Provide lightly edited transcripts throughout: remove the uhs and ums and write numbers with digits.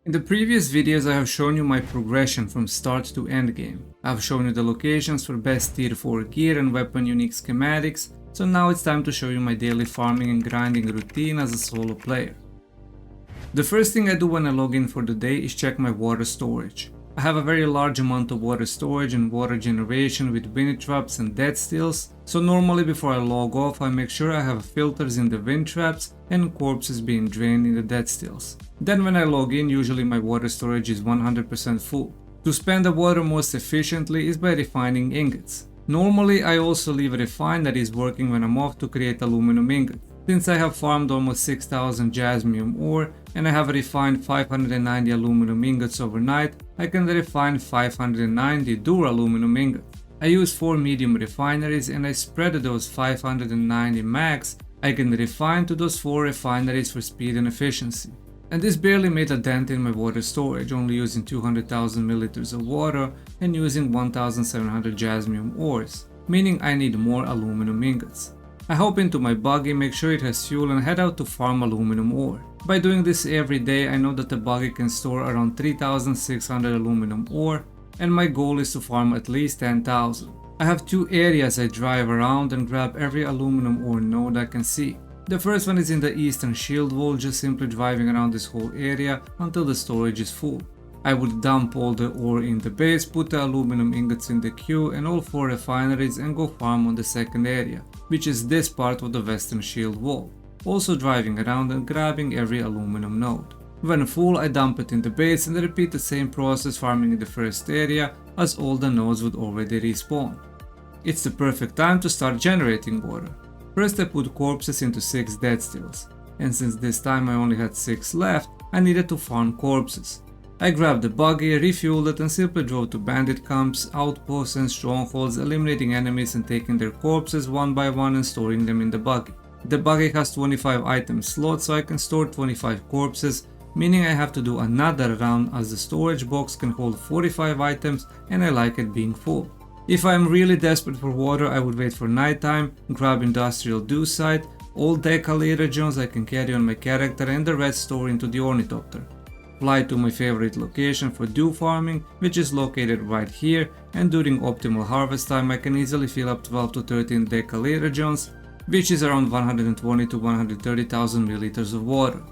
In the previous videos I have shown you my progression from start to endgame. I have shown you the locations for best tier 4 gear and weapon unique schematics, so now it's time to show you my daily farming and grinding routine as a solo player. The first thing I do when I log in for the day is check my water storage. I have a very large amount of water storage and water generation with wind traps and dead stills, so normally before I log off I make sure I have filters in the wind traps and corpses being drained in the dead stills. Then when I log in, usually my water storage is 100% full. To spend the water most efficiently is by refining ingots. Normally I also leave a refine that is working when I'm off to create aluminum ingots. Since I have farmed almost 6000 jasmium ore and I have refined 590 aluminum ingots overnight, I can refine 590 duraluminum ingots. I use 4 medium refineries and I spread those 590 max I can refine to those 4 refineries for speed and efficiency. And this barely made a dent in my water storage, only using 200,000 milliliters of water and using 1700 jasmium ores, meaning I need more aluminum ingots. I hop into my buggy, make sure it has fuel and head out to farm aluminum ore. By doing this every day, I know that the buggy can store around 3600 aluminum ore, and my goal is to farm at least 10,000. I have 2 areas I drive around and grab every aluminum ore node I can see. The first one is in the eastern shield wall, just simply driving around this whole area until the storage is full. I would dump all the ore in the base, put the aluminum ingots in the queue and all 4 refineries and go farm on the second area, which is this part of the western shield wall. Also driving around and grabbing every aluminum node. When full, I dump it in the base and repeat the same process farming in the first area, as all the nodes would already respawn. It's the perfect time to start generating water. First I put corpses into 6 dead stills, and since this time I only had 6 left, I needed to farm corpses. I grabbed the buggy, refueled it and simply drove to bandit camps, outposts and strongholds, eliminating enemies and taking their corpses one by one and storing them in the buggy. The buggy has 25 item slots, so I can store 25 corpses, meaning I have to do another round as the storage box can hold 45 items and I like it being full. If I am really desperate for water, I would wait for nighttime, grab industrial dewsite, all decalerogens I can carry on my character and the red store into the ornithopter. Fly to my favorite location for dew farming, which is located right here, and during optimal harvest time I can easily fill up 12 to 13 decalerogens, which is around 120 to 130,000 milliliters of water.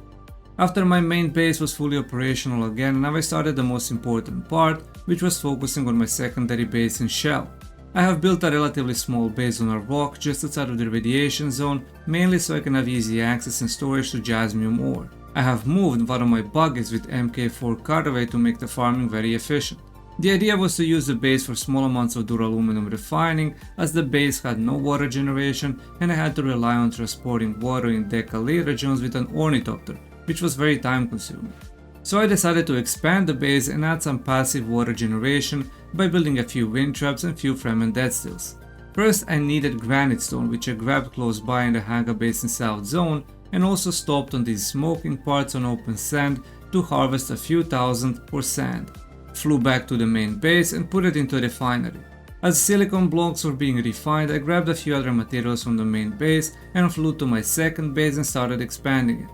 After my main base was fully operational again, now I started the most important part, which was focusing on my secondary base in Shell. I have built a relatively small base on a rock just outside of the radiation zone, mainly so I can have easy access and storage to jasmium ore. I have moved one of my buggies with MK4 cutaway to make the farming very efficient. The idea was to use the base for small amounts of duraluminum refining, as the base had no water generation and I had to rely on transporting water in decalerogens with an ornithopter, which was very time consuming. So I decided to expand the base and add some passive water generation by building a few wind traps and few Fremen dead stills. First I needed granite stone, which I grabbed close by in the Haga Basin South zone, and also stopped on these smoking parts on open sand to harvest a few thousand for sand. Flew back to the main base and put it into a refinery. As silicon blocks were being refined, I grabbed a few other materials from the main base and flew to my second base and started expanding it.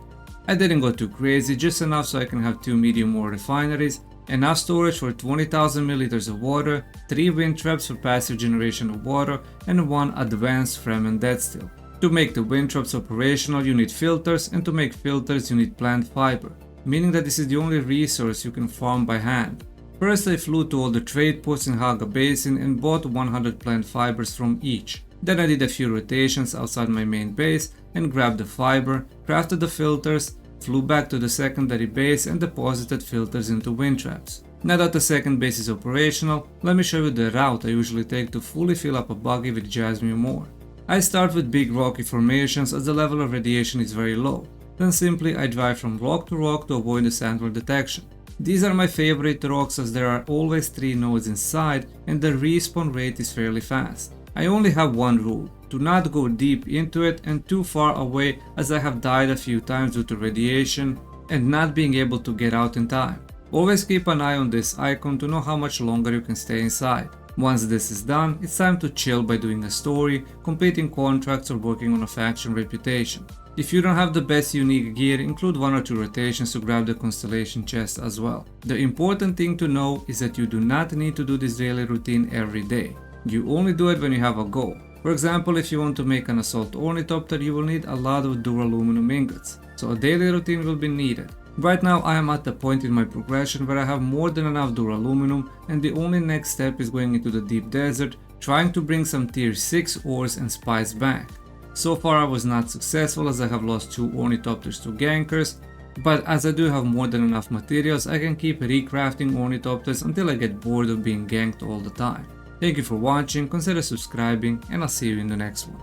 I didn't go too crazy, just enough so I can have 2 medium ore refineries, enough storage for 20,000 milliliters of water, 3 wind traps for passive generation of water, and 1 advanced Fremen dead still. To make the wind traps operational you need filters, and to make filters you need plant fiber, meaning that this is the only resource you can farm by hand. First I flew to all the trade posts in Haga Basin and bought 100 plant fibers from each. Then I did a few rotations outside my main base and grabbed the fiber, crafted the filters, flew back to the secondary base and deposited filters into wind traps. Now that the second base is operational, let me show you the route I usually take to fully fill up a buggy with jasmium ore. I start with big rocky formations as the level of radiation is very low. Then simply I drive from rock to rock to avoid the sandwall detection. These are my favorite rocks as there are always 3 nodes inside and the respawn rate is fairly fast. I only have one rule: do not go deep into it and too far away, as I have died a few times due to radiation and not being able to get out in time. Always keep an eye on this icon to know how much longer you can stay inside. Once this is done, it's time to chill by doing a story, completing contracts or working on a faction reputation. If you don't have the best unique gear, include 1 or 2 rotations to grab the constellation chest as well. The important thing to know is that you do not need to do this daily routine every day. You only do it when you have a goal. For example, if you want to make an assault ornithopter, you will need a lot of duraluminum ingots, so a daily routine will be needed. Right now I am at the point in my progression where I have more than enough duraluminum, and the only next step is going into the deep desert, trying to bring some tier 6 ores and spice back. So far I was not successful as I have lost 2 ornithopters to gankers, but as I do have more than enough materials, I can keep recrafting ornithopters until I get bored of being ganked all the time. Thank you for watching, consider subscribing, and I'll see you in the next one.